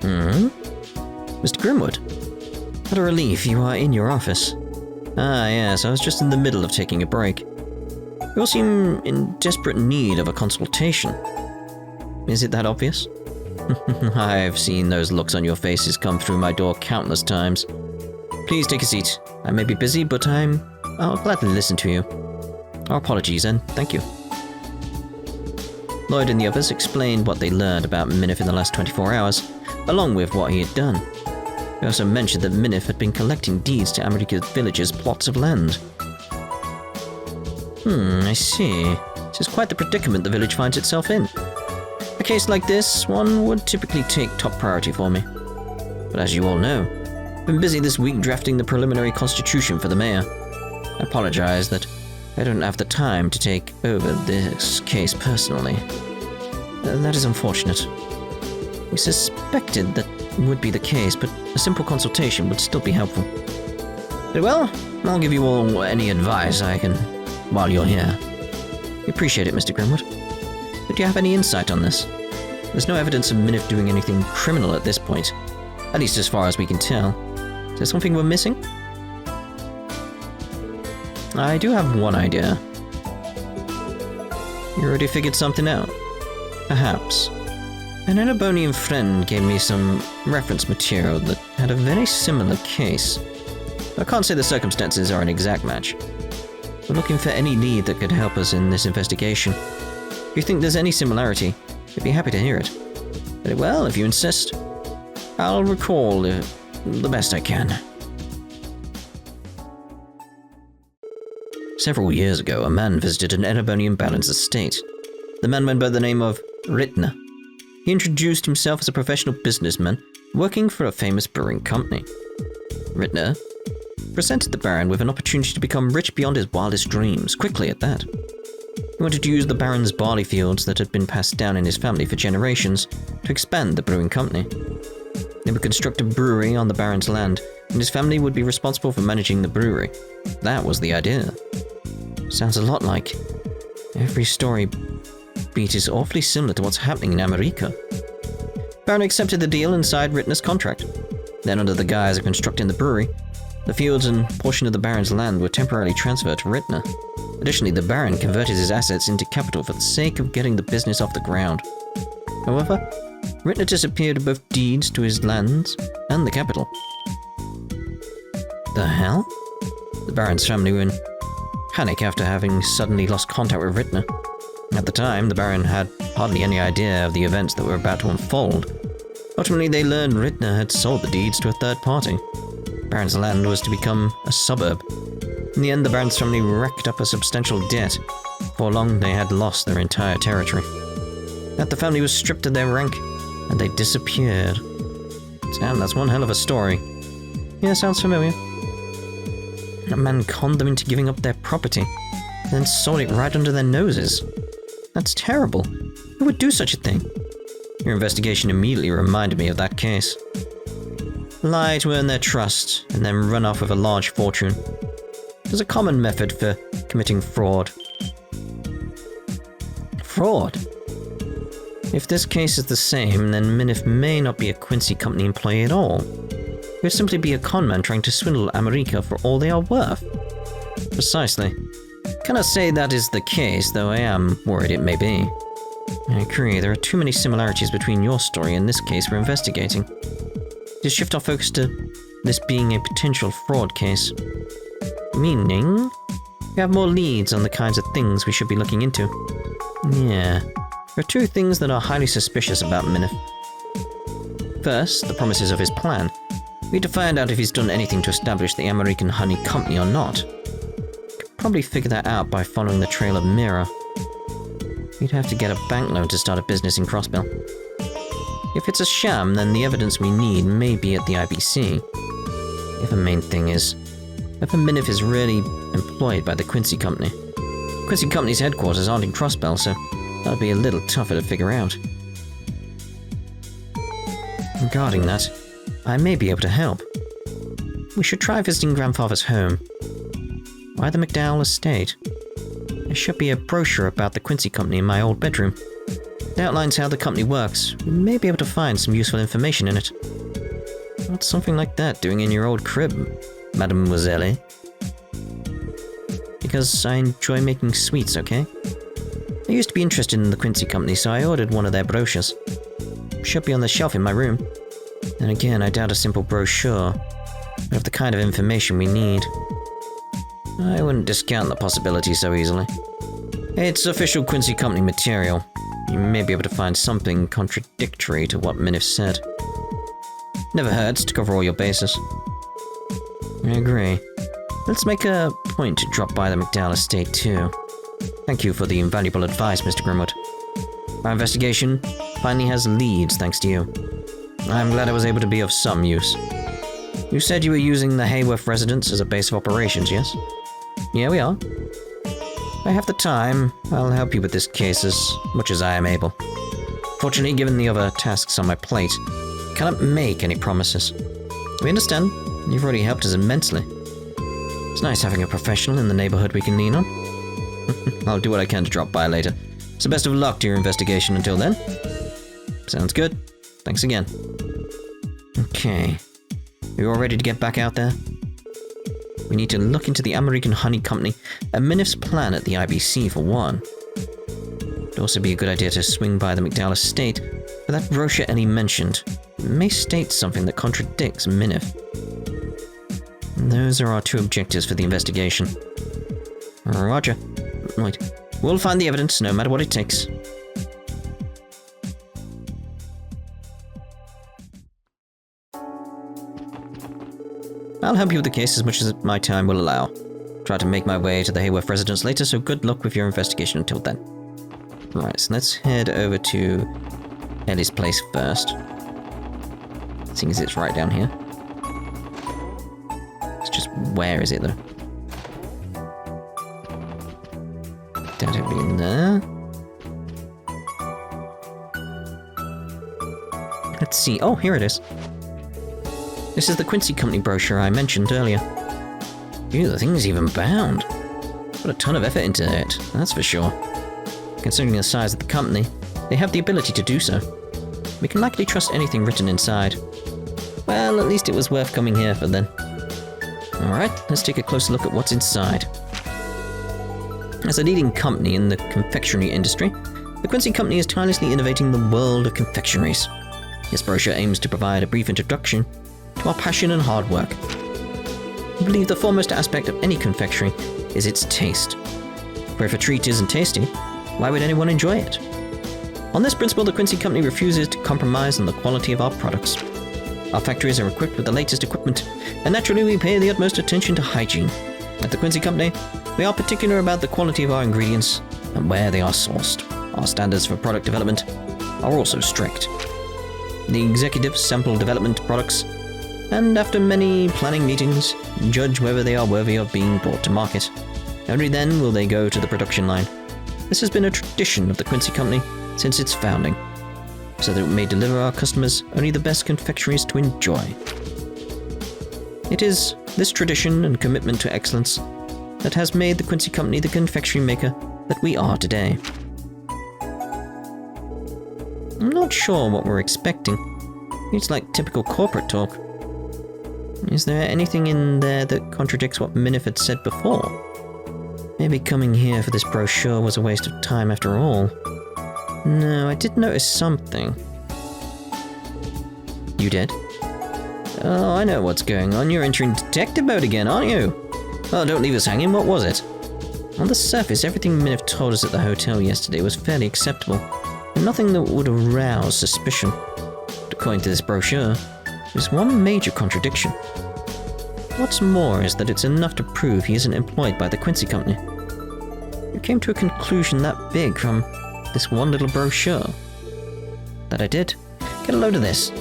Mr. Grimwood, what a relief you are in your office. Ah, yes, I was just in the middle of taking a break. You all seem in desperate need of a consultation. Is it that obvious? I've seen those looks on your faces come through my door countless times. Please take a seat. I may be busy, but I'll gladly listen to you. Our apologies, and thank you. Lloyd and the others explained what they learned about Minnith in the last 24 hours, along with what he had done. They also mentioned that Minnith had been collecting deeds to America's villagers' plots of land. I see. This is quite the predicament the village finds itself in. A case like this, one would typically take top priority for me. But as you all know, I've been busy this week drafting the preliminary constitution for the mayor. I apologize that I don't have the time to take over this case personally. That is unfortunate. We suspected that would be the case, but a simple consultation would still be helpful. Very well, I'll give you all any advice I can while you're here. We appreciate it, Mr. Grimwood. But do you have any insight on this? There's no evidence of Minnith doing anything criminal at this point, at least as far as we can tell. Is there something we're missing? I do have one idea. You already figured something out? Perhaps. An Erebonian friend gave me some reference material that had a very similar case. I can't say the circumstances are an exact match. We're looking for any lead that could help us in this investigation. If you think there's any similarity, I'd be happy to hear it. Very well, if you insist. I'll recall the best I can. Several years ago, a man visited an Erebonian baron's estate. The man went by the name of Ritner. He introduced himself as a professional businessman working for a famous brewing company. Ritner presented the baron with an opportunity to become rich beyond his wildest dreams, quickly at that. He wanted to use the baron's barley fields that had been passed down in his family for generations to expand the brewing company. They would construct a brewery on the baron's land, and his family would be responsible for managing the brewery. That was the idea. Sounds a lot like every story beat is awfully similar to what's happening in America. Baron accepted the deal and signed Ritner's contract. Then, under the guise of constructing the brewery, the fields and portion of the baron's land were temporarily transferred to Ritner. Additionally, the baron converted his assets into capital for the sake of getting the business off the ground. However, Ritner disappeared with both deeds to his lands and the capital. The hell? The baron's family were in panic after having suddenly lost contact with Ritner. At the time, the baron had hardly any idea of the events that were about to unfold. Ultimately, they learned Ritner had sold the deeds to a third party. Baron's land was to become a suburb. In the end, the baron's family racked up a substantial debt. Before long, they had lost their entire territory. That the family was stripped of their rank, and they disappeared. Damn, that's one hell of a story. Yeah, sounds familiar. A man conned them into giving up their property, and then sold it right under their noses. That's terrible. Who would do such a thing? Your investigation immediately reminded me of that case. Lie to earn their trust, and then run off with a large fortune. It is a common method for committing fraud. Fraud? If this case is the same, then Minnith may not be a Quincy Company employee at all. He would simply be a conman trying to swindle America for all they are worth. Precisely. Cannot say that is the case, though I am worried it may be. I agree, there are too many similarities between your story and this case we're investigating. To shift our focus to this being a potential fraud case. Meaning, we have more leads on the kinds of things we should be looking into. Yeah, there are two things that are highly suspicious about Minnith. First, the promises of his plan. We need to find out if he's done anything to establish the American Honey Company or not. Could probably figure that out by following the trail of Mira. We'd have to get a bank loan to start a business in Crossbell. If it's a sham, then the evidence we need may be at the IBC. The other main thing is, whether Minnith is really employed by the Quincy Company. Quincy Company's headquarters aren't in Crossbell, so that'll be a little tougher to figure out. Regarding that, I may be able to help. We should try visiting Grandfather's home. Why the McDowell estate? There should be a brochure about the Quincy Company in my old bedroom. It outlines how the company works. We may be able to find some useful information in it. What's something like that doing in your old crib, mademoiselle? Because I enjoy making sweets, okay? I used to be interested in the Quincy company, so I ordered one of their brochures. Should be on the shelf in my room. And again, I doubt a simple brochure would have the kind of information we need. I wouldn't discount the possibility so easily. It's official Quincy company material. You may be able to find something contradictory to what Minnith said. Never hurts to cover all your bases. I agree. Let's make a point to drop by the McDowell estate too. Thank you for the invaluable advice, Mr. Grimwood. Our investigation finally has leads thanks to you. I'm glad I was able to be of some use. You said you were using the Heiyue residence as a base of operations, yes? Yeah, we are. If I have the time, I'll help you with this case as much as I am able. Fortunately, given the other tasks on my plate, I cannot make any promises. We understand. You've already helped us immensely. It's nice having a professional in the neighborhood we can lean on. I'll do what I can to drop by later. So best of luck to your investigation until then. Sounds good. Thanks again. Okay. You all ready to get back out there? We need to look into the American Honey Company and Minnith's plan at the IBC for one. It'd also be a good idea to swing by the McDowell estate for that brochure Ellie mentioned. It may state something that contradicts Minnith. Those are our two objectives for the investigation. Roger. Wait. We'll find the evidence no matter what it takes. I'll help you with the case as much as my time will allow. Try to make my way to the Heiyue residence later, so good luck with your investigation until then. Right, so let's head over to Ellie's place first. Seeing as it's right down here. It's just, where is it though? Doubt it'll be in there. Let's see. Oh, here it is. This is the Quincy Company brochure I mentioned earlier. Ew, the thing's even bound. Put a ton of effort into it, that's for sure. Considering the size of the company, they have the ability to do so. We can likely trust anything written inside. Well, at least it was worth coming here for then. Alright, let's take a closer look at what's inside. As a leading company in the confectionery industry, the Quincy Company is tirelessly innovating the world of confectionaries. This brochure aims to provide a brief introduction to our passion and hard work. I believe the foremost aspect of any confectionery is its taste. For if a treat isn't tasty, why would anyone enjoy it? On this principle, the Quincy Company refuses to compromise on the quality of our products. Our factories are equipped with the latest equipment, and naturally we pay the utmost attention to hygiene. At the Quincy Company, we are particular about the quality of our ingredients and where they are sourced. Our standards for product development are also strict. The executives sample development products, and after many planning meetings, judge whether they are worthy of being brought to market. Only then will they go to the production line. This has been a tradition of the Quincy Company since its founding, so that it may deliver our customers only the best confectionaries to enjoy. It is this tradition and commitment to excellence that has made the Quincy Company the confectionery maker that we are today. I'm not sure what we're expecting. It's like typical corporate talk. Is there anything in there that contradicts what Minnith had said before? Maybe coming here for this brochure was a waste of time after all. No, I did notice something. You did? Oh, I know what's going on. You're entering detective mode again, aren't you? Oh, don't leave us hanging. What was it? On the surface, everything Minnith told us at the hotel yesterday was fairly acceptable, and nothing that would arouse suspicion. But according to this brochure, there's one major contradiction. What's more is that it's enough to prove he isn't employed by the Quincy Company. You came to a conclusion that big from this one little brochure. That I did. Get a load of this.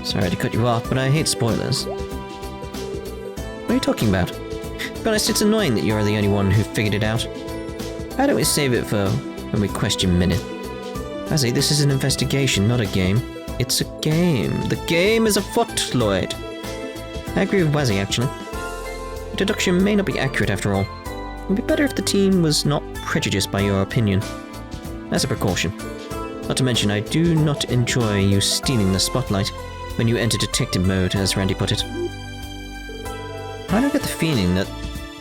Sorry to cut you off, but I hate spoilers. What are you talking about? To be honest, it's annoying that you're the only one who figured it out. Why don't we save it for when we question Minnith? I say this is an investigation, not a game. It's a game. The game is afoot, Lloyd. I agree with Wazzy, actually. The deduction may not be accurate after all. It would be better if the team was not prejudiced by your opinion. As a precaution. Not to mention, I do not enjoy you stealing the spotlight when you enter detective mode, as Randy put it. I don't get the feeling that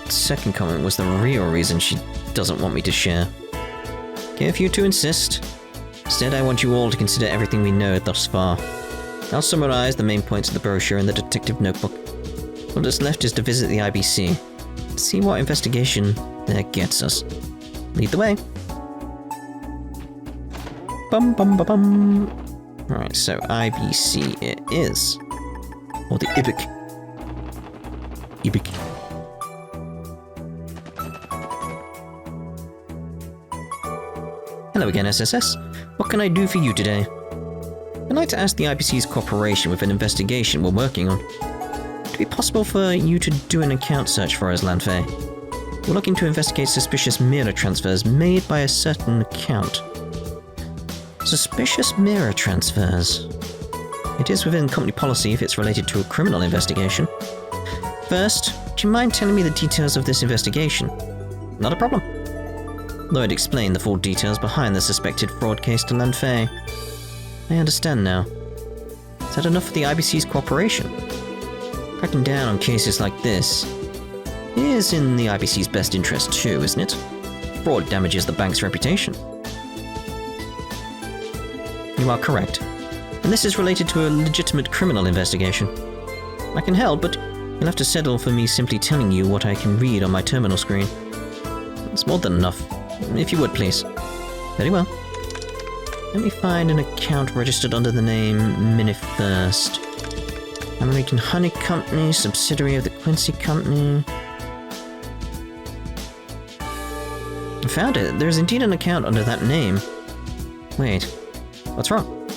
second comment was the real reason she doesn't want me to share. Okay, if you two insist. Instead, I want you all to consider everything we know thus far. I'll summarize the main points of the brochure in the detective notebook. All that's left is to visit the IBC. See what investigation there gets us. Lead the way. Bum bum bum bum. Right, so IBC it is. Or the IBIC. IBIC. Hello again, SSS. What can I do for you today? I'd like to ask the IBC's cooperation with an investigation we're working on. Would it be possible for you to do an account search for us, Lanfei? We're looking to investigate suspicious mirror transfers made by a certain account. Suspicious mirror transfers. It is within company policy if it's related to a criminal investigation. First, do you mind telling me the details of this investigation? Not a problem. Lloyd explained the full details behind the suspected fraud case to Lanfei. I understand now. Is that enough for the IBC's cooperation? Cracking down on cases like this is in the IBC's best interest too, isn't it? Fraud damages the bank's reputation. You are correct. And this is related to a legitimate criminal investigation. I can help, but you'll have to settle for me simply telling you what I can read on my terminal screen. It's more than enough. If you would, please. Very well. Let me find an account registered under the name Minnith first. American Honey Company, subsidiary of the Quincy Company. I found it. There's indeed an account under that name. Wait, what's wrong?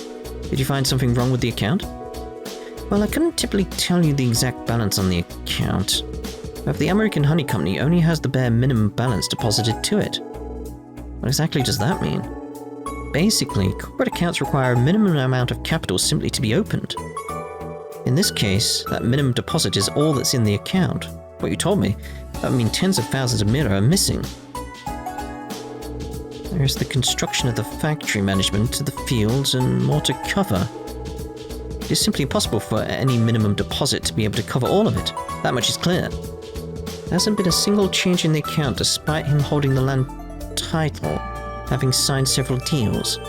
Did you find something wrong with the account? Well, I couldn't typically tell you the exact balance on the account. But the American Honey Company only has the bare minimum balance deposited to it. What exactly does that mean? Basically, corporate accounts require a minimum amount of capital simply to be opened. In this case, that minimum deposit is all that's in the account. What you told me, that would mean tens of thousands of mirror are missing. There's the construction of the factory management to the fields and more to cover. It is simply impossible for any minimum deposit to be able to cover all of it. That much is clear. There hasn't been a single change in the account despite him holding the land title, having signed several deals.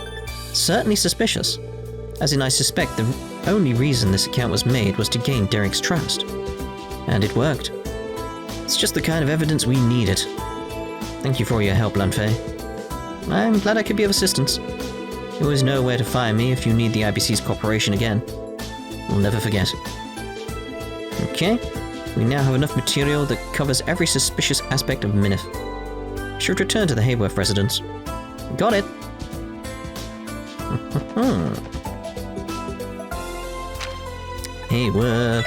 Certainly suspicious. As in, I suspect the only reason this account was made was to gain Derek's trust. And it worked. It's just the kind of evidence we needed. Thank you for your help, Lanfei. I'm glad I could be of assistance. You always know where to find me if you need the IBC's cooperation again. We'll never forget. Okay, we now have enough material that covers every suspicious aspect of Minnith. Should return to the Heiyue residence. Got it! Heiyue.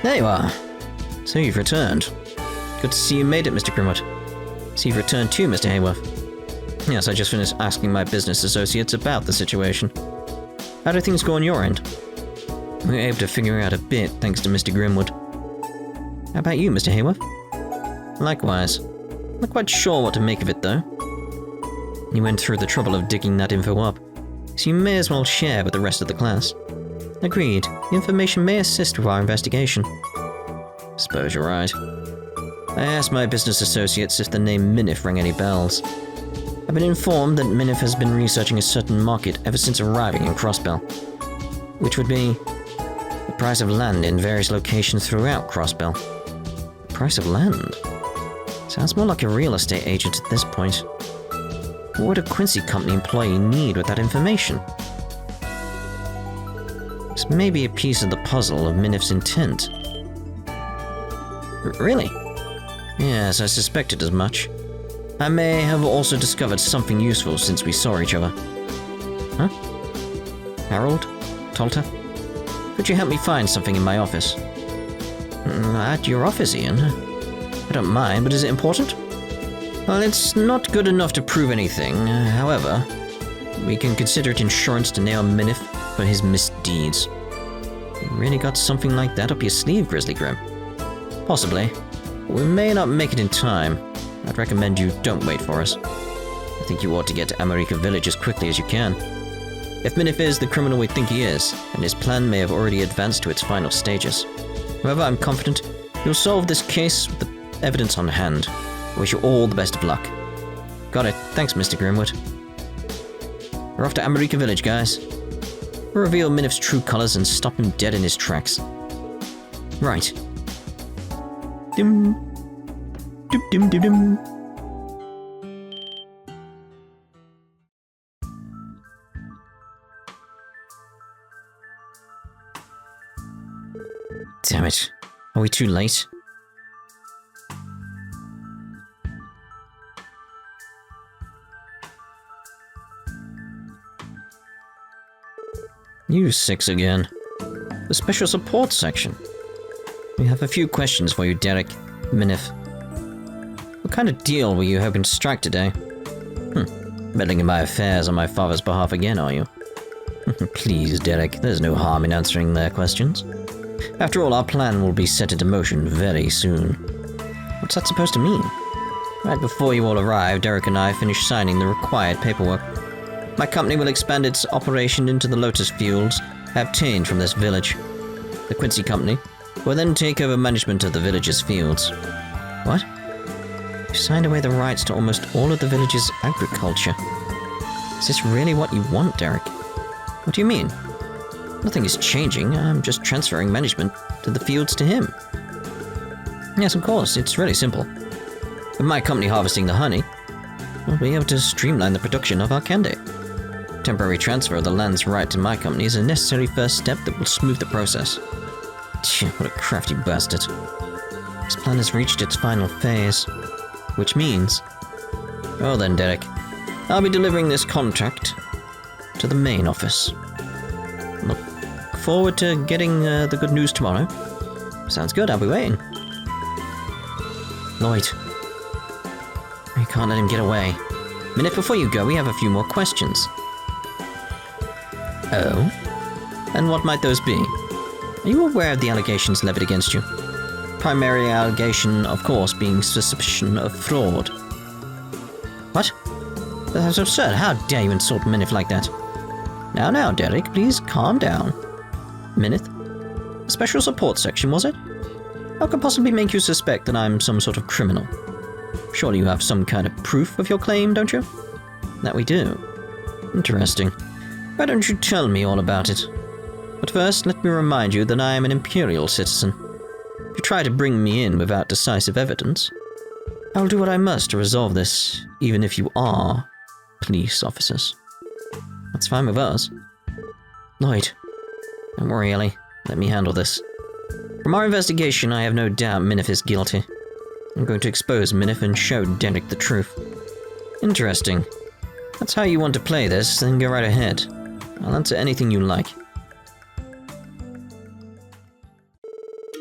There you are. So you've returned. Good to see you made it, Mr. Grimwood. So you've returned too, Mr. Heiyue. Yes, I just finished asking my business associates about the situation. How do things go on your end? We were able to figure out a bit thanks to Mr. Grimwood. How about you, Mr. Heiyue? Likewise. Not quite sure what to make of it, though. You went through the trouble of digging that info up, so you may as well share with the rest of the class. Agreed. The information may assist with our investigation. Suppose you're right. I asked my business associates if the name Minnith rang any bells. I've been informed that Minnith has been researching a certain market ever since arriving in Crossbell, which would be the price of land in various locations throughout Crossbell. The price of land? Sounds more like a real estate agent at this point. What would a Quincy Company employee need with that information? This may be a piece of the puzzle of Minnith's intent. Really? Yes, I suspected as much. I may have also discovered something useful since we saw each other. Huh? Harold? Tolta? Could you help me find something in my office? At your office, Ian? I don't mind, but is it important? Well, it's not good enough to prove anything. However, we can consider it insurance to nail Minnith for his misdeeds. You really got something like that up your sleeve, Grizzly Grim? Possibly. We may not make it in time. I'd recommend you don't wait for us. I think you ought to get to America Village as quickly as you can. If Minnith is the criminal we think he is, then his plan may have already advanced to its final stages. However, I'm confident you'll solve this case with the evidence on hand. I wish you all the best of luck. Got it. Thanks, Mr. Grimwood. We're off to America Village, guys. We'll reveal Minnith's true colors and stop him dead in his tracks. Right. Dim. Dim dim dim dim. Damn it. Are we too late? You 6 again. The special support section. We have a few questions for you, Derek. Minnith. What kind of deal were you hoping to strike today? Meddling in my affairs on my father's behalf again, are you? Please, Derek, there's no harm in answering their questions. After all, our plan will be set into motion very soon. What's that supposed to mean? Right before you all arrive, Derek and I finished signing the required paperwork. My company will expand its operation into the lotus fields obtained from this village. The Quincy Company will then take over management of the village's fields. What? You signed away the rights to almost all of the village's agriculture. Is this really what you want, Derek? What do you mean? Nothing is changing. I'm just transferring management to the fields to him. Yes, of course. It's really simple. With my company harvesting the honey, we'll be able to streamline the production of our candy. Temporary transfer of the land's right to my company is a necessary first step that will smooth the process. What a crafty bastard. This plan has reached its final phase. Which means... Well then, Derek. I'll be delivering this contract to the main office. Look forward to getting the good news tomorrow. Sounds good, I'll be waiting. Lloyd. You can't let him get away. Minnith, before you go, we have a few more questions. Oh? And what might those be? Are you aware of the allegations levied against you? Primary allegation, of course, being suspicion of fraud. What? That's absurd. How dare you insult Minnith like that? Now, Derek, please calm down. Minnith? Special support section, was it? How could possibly make you suspect that I'm some sort of criminal? Surely you have some kind of proof of your claim, don't you? That we do. Interesting. Why don't you tell me all about it? But first, let me remind you that I am an Imperial citizen. If you try to bring me in without decisive evidence, I will do what I must to resolve this, even if you are police officers. That's fine with us. Lloyd, don't worry, Ellie. Let me handle this. From our investigation, I have no doubt Minnith is guilty. I'm going to expose Minnith and show Derek the truth. Interesting. That's how you want to play this, then go right ahead. I'll answer anything you like.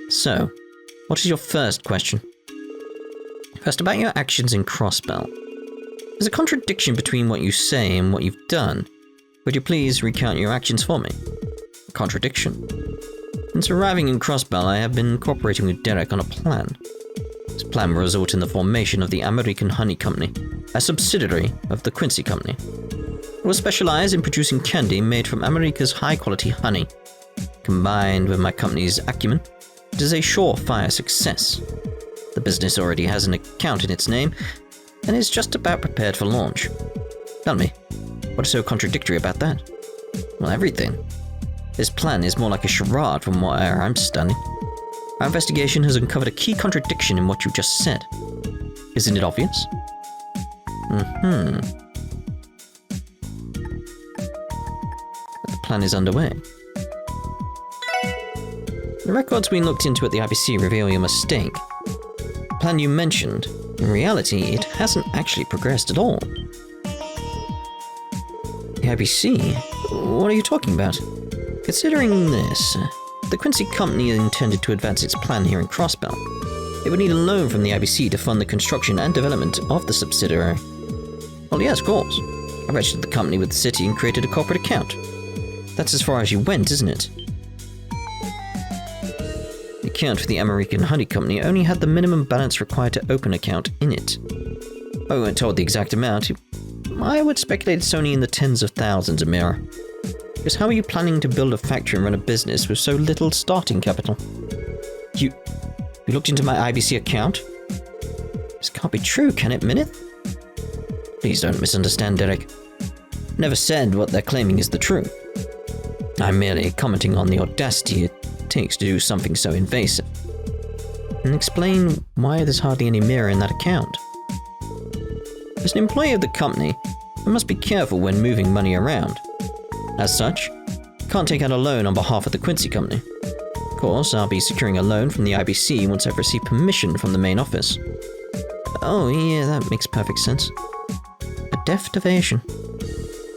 So, what is your first question? First, about your actions in Crossbell. There's a contradiction between what you say and what you've done. Would you please recount your actions for me? A contradiction. Since arriving in Crossbell, I have been cooperating with Derek on a plan. This plan will result in the formation of the American Honey Company, a subsidiary of the Quincy Company. It will specialize in producing candy made from America's high-quality honey. Combined with my company's acumen, it is a surefire success. The business already has an account in its name, and is just about prepared for launch. Tell me, what is so contradictory about that? Well, everything. This plan is more like a charade from what I'm understanding. Our investigation has uncovered a key contradiction in what you just said. Isn't it obvious? The plan is underway. The records we looked into at the IBC reveal your mistake. The plan you mentioned, in reality, it hasn't actually progressed at all. The IBC? What are you talking about? Considering this, the Quincy Company intended to advance its plan here in Crossbell. It would need a loan from the IBC to fund the construction and development of the subsidiary. Well, yes, of course. I registered the company with the city and created a corporate account. That's as far as you went, isn't it? The account for the American Honey Company only had the minimum balance required to open an account in it. I weren't told the exact amount. I would speculate it's only in the tens of thousands, Amira. Because how are you planning to build a factory and run a business with so little starting capital? You looked into my IBC account? This can't be true, can it, Minnith? Please don't misunderstand, Derek. Never said what they're claiming is the truth. I'm merely commenting on the audacity it takes to do something so invasive. And explain why there's hardly any mirror in that account. As an employee of the company, I must be careful when moving money around. As such, I can't take out a loan on behalf of the Quincy Company. Of course, I'll be securing a loan from the IBC once I've received permission from the main office. Oh yeah, that makes perfect sense. A deft evasion.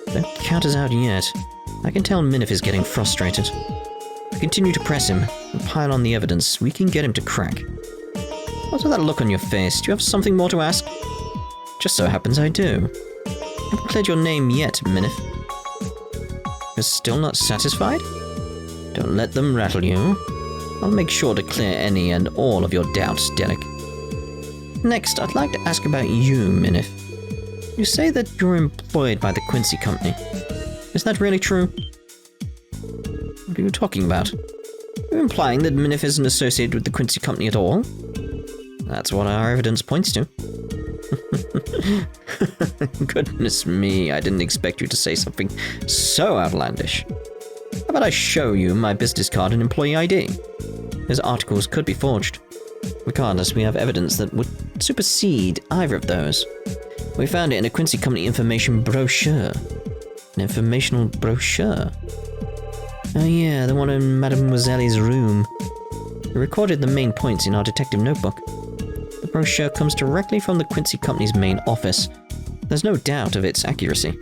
Don't count us out yet. I can tell Minnith is getting frustrated. If we continue to press him and pile on the evidence, we can get him to crack. What's with that look on your face? Do you have something more to ask? Just so happens I do. I haven't cleared your name yet, Minnith. You're still not satisfied? Don't let them rattle you. I'll make sure to clear any and all of your doubts, Derek. Next, I'd like to ask about you, Minnith. You say that you're employed by the Quincy Company. Is that really true? What are you talking about? Are you implying that Minnith isn't associated with the Quincy Company at all? That's what our evidence points to. Goodness me, I didn't expect you to say something so outlandish. How about I show you my business card and employee ID? Those articles could be forged. Regardless, we have evidence that would supersede either of those. We found it in a Quincy Company information brochure. An informational brochure? Oh yeah, the one in Mademoiselle's room. We recorded the main points in our detective notebook. The brochure comes directly from the Quincy Company's main office. There's no doubt of its accuracy.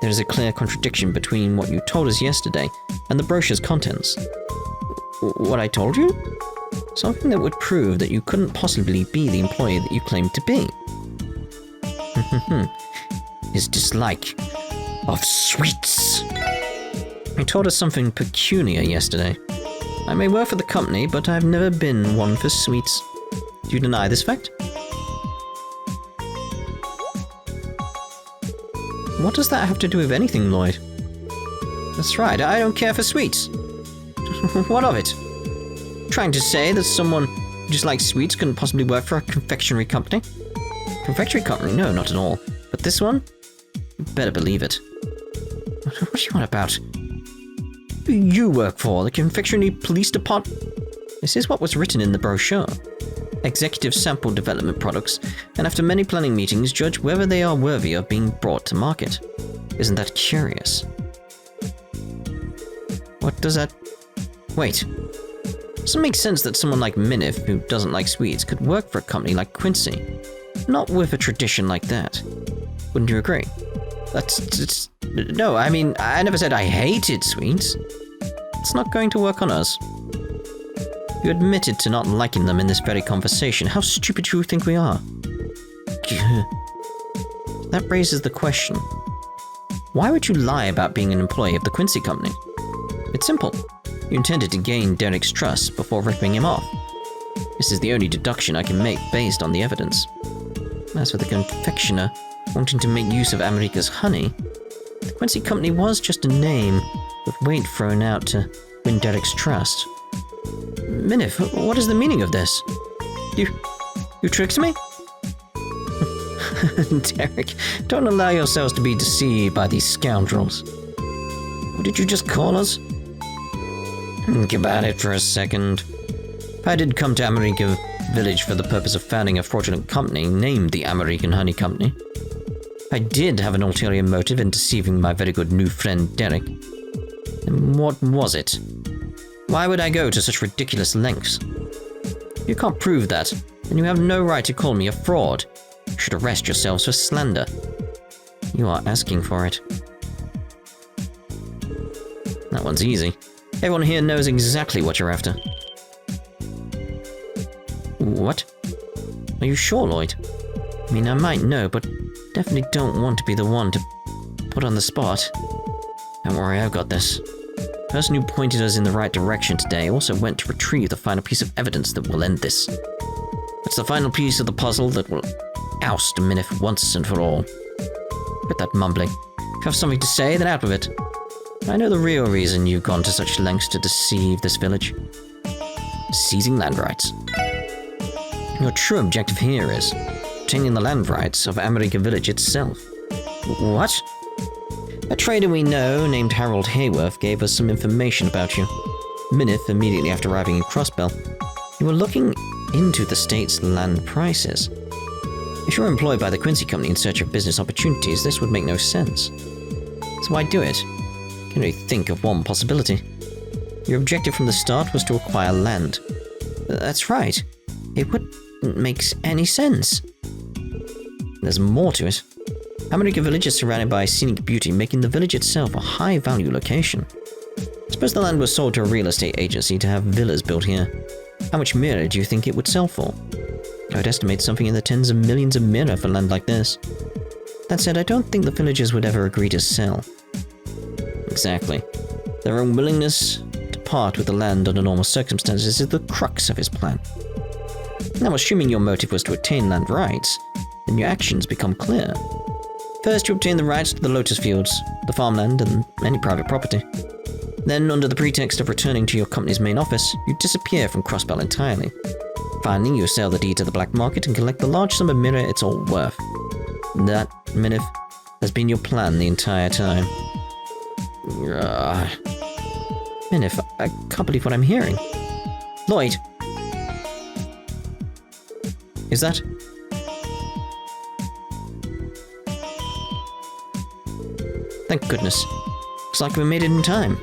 There is a clear contradiction between what you told us yesterday and the brochure's contents. What I told you? Something that would prove that you couldn't possibly be the employee that you claimed to be. His dislike of sweets. He told us something peculiar yesterday. I may work for the company, but I've never been one for sweets. Do you deny this fact? What does that have to do with anything, Lloyd? That's right, I don't care for sweets. What of it? Trying to say that someone who dislikes sweets couldn't possibly work for a confectionery company? Confectionery company? No, not at all. But this one? You better believe it. What are you on about? Who do you work for? The confectionery police department? This is what was written in the brochure. Executive sample development products, and after many planning meetings, judge whether they are worthy of being brought to market. Isn't that curious? What does that... Wait. Doesn't make sense that someone like Minnith, who doesn't like sweets, could work for a company like Quincy. Not with a tradition like that. Wouldn't you agree? No, I mean, I never said I hated sweets. It's not going to work on us. You admitted to not liking them in this very conversation. How stupid do you think we are? That raises the question. Why would you lie about being an employee of the Quincy Company? It's simple. You intended to gain Derek's trust before ripping him off. This is the only deduction I can make based on the evidence. As for the confectioner wanting to make use of America's honey, the Quincy Company was just a name with weight thrown out to win Derek's trust. Minnith, what is the meaning of this? You tricked me? Derek, don't allow yourselves to be deceived by these scoundrels. What did you just call us? Think about it for a second. If I did come to America Village for the purpose of founding a fraudulent company named the American Honey Company, I did have an ulterior motive in deceiving my very good new friend Derek. And what was it? Why would I go to such ridiculous lengths? You can't prove that, and you have no right to call me a fraud. You should arrest yourselves for slander. You are asking for it. That one's easy. Everyone here knows exactly what you're after. What? Are you sure, Lloyd? I mean, I might know, but definitely don't want to be the one to put on the spot. Don't worry, I've got this. The person who pointed us in the right direction today also went to retrieve the final piece of evidence that will end this. It's the final piece of the puzzle that will oust Minnith once and for all. Quit that mumbling. If you have something to say, then out with it. I know the real reason you've gone to such lengths to deceive this village. Seizing land rights. Your true objective here is obtaining the land rights of America Village itself. What? A trader we know named Harold Hayworth gave us some information about you. Minnith, immediately after arriving in Crossbell, you were looking into the state's land prices. If you're employed by the Quincy Company in search of business opportunities, this would make no sense. So why do it? You can only think of one possibility. Your objective from the start was to acquire land. That's right. It wouldn't make any sense. There's more to it. America Village is surrounded by scenic beauty, making the village itself a high-value location. Suppose the land was sold to a real estate agency to have villas built here. How much mirror do you think it would sell for? I would estimate something in the tens of millions of mirror for land like this. That said, I don't think the villagers would ever agree to sell. Exactly. Their unwillingness to part with the land under normal circumstances is the crux of his plan. Now, assuming your motive was to attain land rights, then your actions become clear. First, you obtain the rights to the lotus fields, the farmland, and any private property. Then, under the pretext of returning to your company's main office, you disappear from Crossbell entirely. Finally, you sell the deed to the black market and collect the large sum of mirror it's all worth. That, Minnith, has been your plan the entire time. Minnith, I can't believe what I'm hearing. Lloyd! Is that... Thank goodness. Looks like we made it in time.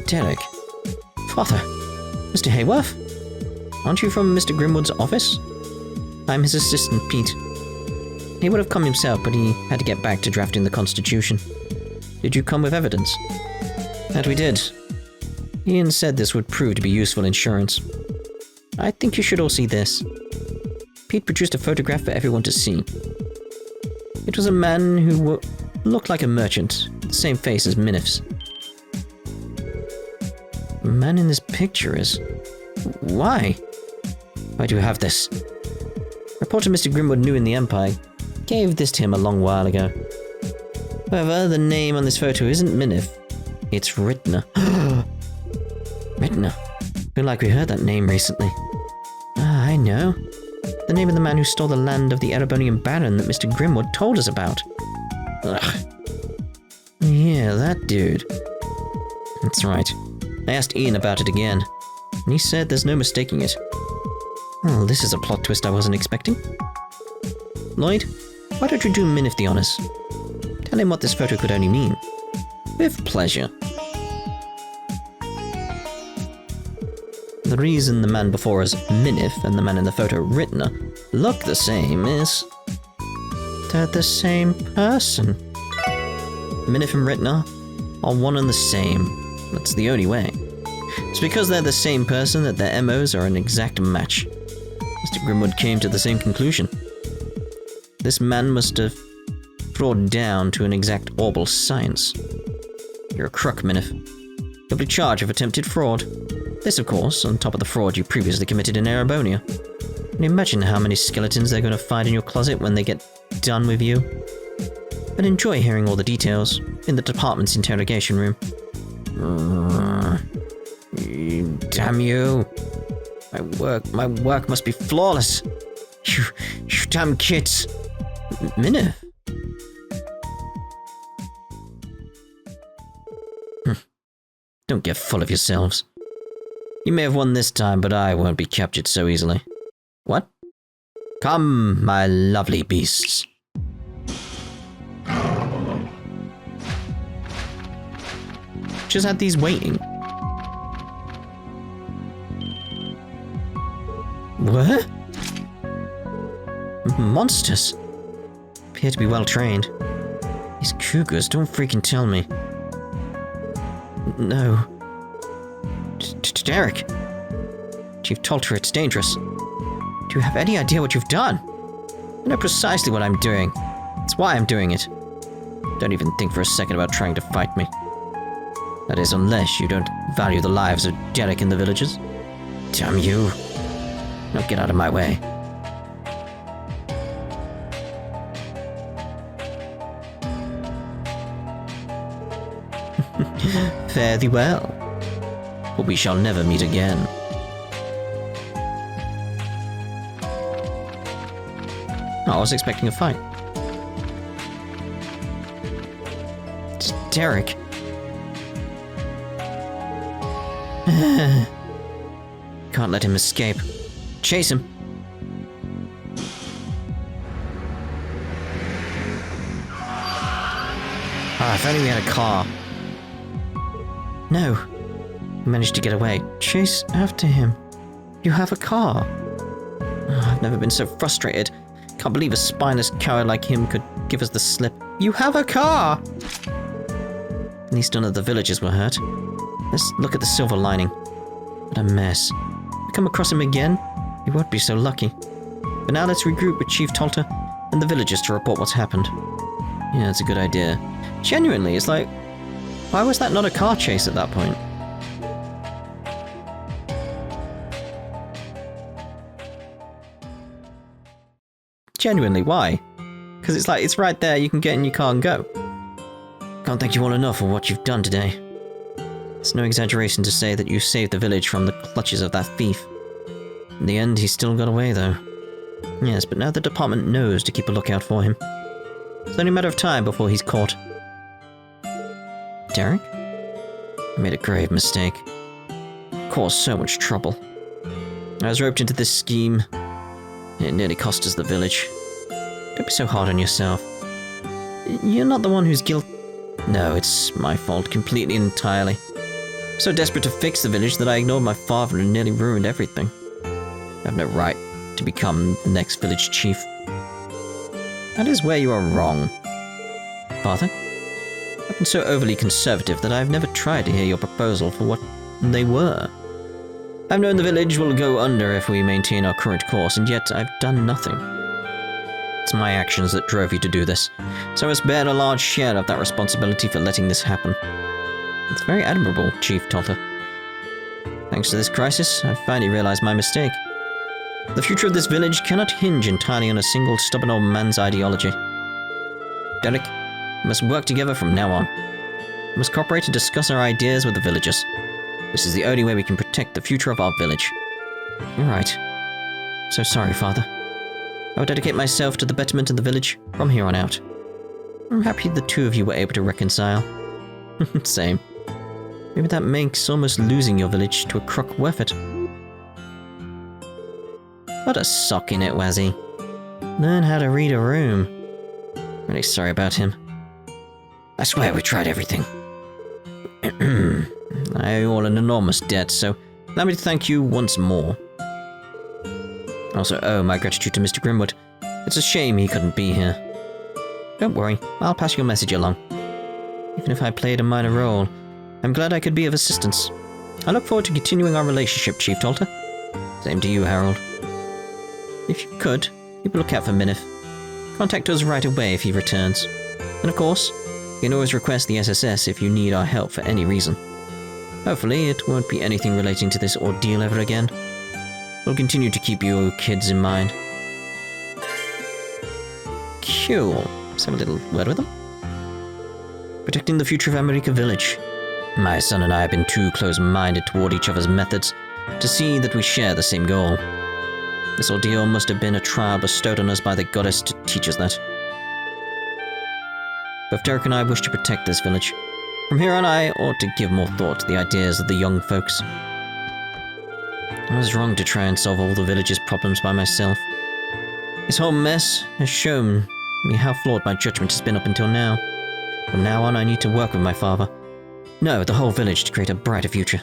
Derek. Father. Mr. Hayworth? Aren't you from Mr. Grimwood's office? I'm his assistant, Pete. He would have come himself, but he had to get back to drafting the Constitution. Did you come with evidence? That we did. Ian said this would prove to be useful insurance. I think you should all see this. Pete produced a photograph for everyone to see. It was a man who looked like a merchant, the same face as Minnith's. The man in this picture is... Why? Why do you have this? Reporter Mr. Grimwood knew in the Empire gave this to him a long while ago. However, the name on this photo isn't Minnith. It's Ritner. Ritner. Feel like we heard that name recently. Ah, I know. The name of the man who stole the land of the Erebonian Baron that Mr. Grimwood told us about. Ugh. Yeah, that dude. That's right. I asked Ian about it again, and he said there's no mistaking it. Well, this is a plot twist I wasn't expecting. Lloyd, why don't you do Minnith the honors? Tell him what this photo could only mean. With pleasure. The reason the man before us, Minnith, and the man in the photo, Ritner, look the same is... They're the same person. Minnith and Ritner are one and the same. That's the only way. It's because they're the same person that their MOs are an exact match. Mr. Grimwood came to the same conclusion. This man must have brought down to an exact orbal science. You're a crook, Minnith. You'll be charged of attempted fraud. This, of course, on top of the fraud you previously committed in Erebonia. Can you imagine how many skeletons they're going to find in your closet when they get done with you? But enjoy hearing all the details in the department's interrogation room. Damn you. My work must be flawless. You damn kids. Minnith. Don't get full of yourselves. You may have won this time, but I won't be captured so easily. What? Come, my lovely beasts. Just had these waiting. What? Monsters. Appear to be well trained. These cougars, don't freaking tell me. No. Derek. You've told her it's dangerous. Do you have any idea what you've done? I know precisely what I'm doing. That's why I'm doing it. Don't even think for a second about trying to fight me. That is, unless you don't value the lives of Derek and the villagers. Damn you. Now get out of my way. Fare thee well. But we shall never meet again. Oh, I was expecting a fight. It's Derek. Can't let him escape. Chase him. Ah, if only we had a car. No. We managed to get away. Chase after him. You have a car. Oh, I've never been so frustrated. Can't believe a spineless coward like him could give us the slip. You have a car! At least none of the villagers were hurt. Let's look at the silver lining. What a mess. If we come across him again, we won't be so lucky. But now let's regroup with Chief Tolter and the villagers to report what's happened. Yeah, it's a good idea. Genuinely, it's like, why was that not a car chase at that point? Genuinely, why? Because it's like, it's right there, you can get in your car and go. Can't thank you all enough for what you've done today. It's no exaggeration to say that you saved the village from the clutches of that thief. In the end, he still got away, though. Yes, but now the department knows to keep a lookout for him. It's only a matter of time before he's caught. Derek? I made a grave mistake. Caused so much trouble. I was roped into this scheme. It nearly cost us the village. Don't be so hard on yourself. You're not the one who's guilty. No, it's my fault completely and entirely. I'm so desperate to fix the village that I ignored my father and nearly ruined everything. I have no right to become the next village chief. That is where you are wrong. Father? I've been so overly conservative that I've never tried to hear your proposal for what they were. I've known the village will go under if we maintain our current course, and yet I've done nothing. It's my actions that drove you to do this, so I must bear a large share of that responsibility for letting this happen. It's very admirable, Chief Tolter. Thanks to this crisis, I've finally realized my mistake. The future of this village cannot hinge entirely on a single stubborn old man's ideology. Derek, we must work together from now on. We must cooperate and discuss our ideas with the villagers. This is the only way we can protect the future of our village. You're right. So sorry, Father. I will dedicate myself to the betterment of the village from here on out. I'm happy the two of you were able to reconcile. Same. Maybe that makes almost losing your village to a crook worth it. What a sock in it, Wazzy. Learn how to read a room. Really sorry about him. I swear we tried everything. I owe you all an enormous debt, so allow me to thank you once more. I also owe my gratitude to Mr. Grimwood. It's a shame he couldn't be here. Don't worry, I'll pass your message along. Even if I played a minor role, I'm glad I could be of assistance. I look forward to continuing our relationship, Chief Tolter. Same to you, Harold. If you could, keep a lookout for Minnith. Contact us right away if he returns. And of course, you can always request the SSS if you need our help for any reason. Hopefully, it won't be anything relating to this ordeal ever again. We'll continue to keep you kids in mind. Cool. Let's have a little word with them. Protecting the future of America Village. My son and I have been too close-minded toward each other's methods to see that we share the same goal. This ordeal must have been a trial bestowed on us by the goddess to teach us that. Both Derek and I wish to protect this village. From here on, I ought to give more thought to the ideas of the young folks. I was wrong to try and solve all the village's problems by myself. This whole mess has shown me how flawed my judgment has been up until now. From now on, I need to work with my father. No, the whole village to create a brighter future.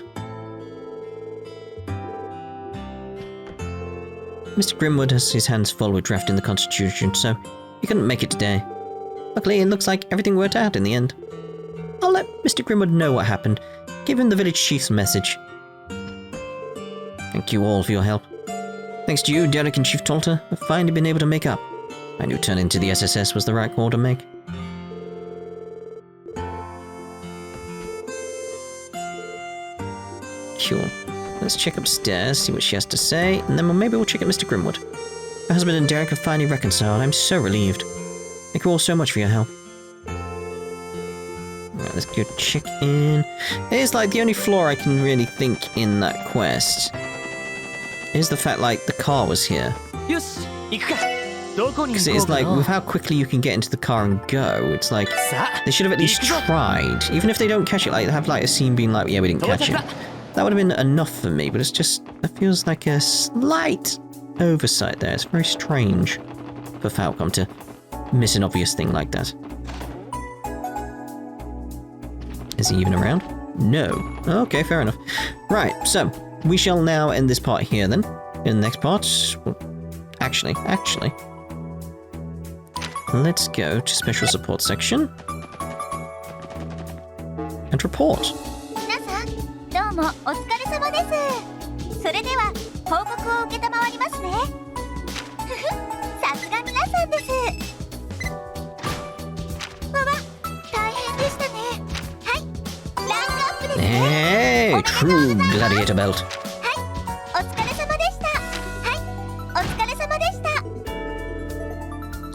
Mr. Grimwood has his hands full with drafting the Constitution, so he couldn't make it today. Luckily, it looks like everything worked out in the end. I'll let Mr. Grimwood know what happened. Give him the village chief's message. Thank you all for your help. Thanks to you, Derek and Chief Tolter, I've finally been able to make up. I knew turning to the SSS was the right call to make. Cool. Let's check upstairs, see what she has to say, and then maybe we'll check out Mr. Grimwood. Her husband and Derek have finally reconciled. I'm so relieved. Thank you all so much for your help. Right, let's go check in. Here's like the only flaw I can really think in that quest. Is the fact like the car was here. Because it is like, with how quickly you can get into the car and go, it's like, they should have at least tried. Even if they don't catch it, like, have like a scene being like, yeah, we didn't catch it. That would have been enough for me, but it's just, it feels like a slight oversight there. It's very strange for Falcom to miss an obvious thing like that. Is he even around? No. Okay, fair enough. Right, so, we shall now end this part here then. In the next part, well, actually, let's go to special support section and report. Hey, true gladiator belt.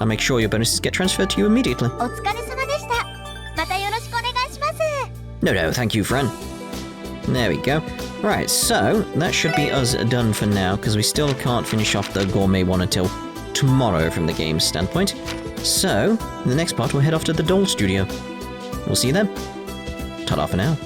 I'll make sure your bonuses get transferred to you immediately. No, thank you, friend. There we go. Right, so that should be us done for now, because we still can't finish off the gourmet one until tomorrow from the game's standpoint. So, in the next part, we'll head off to the Doll Studio. We'll see you then. Ta-da for now.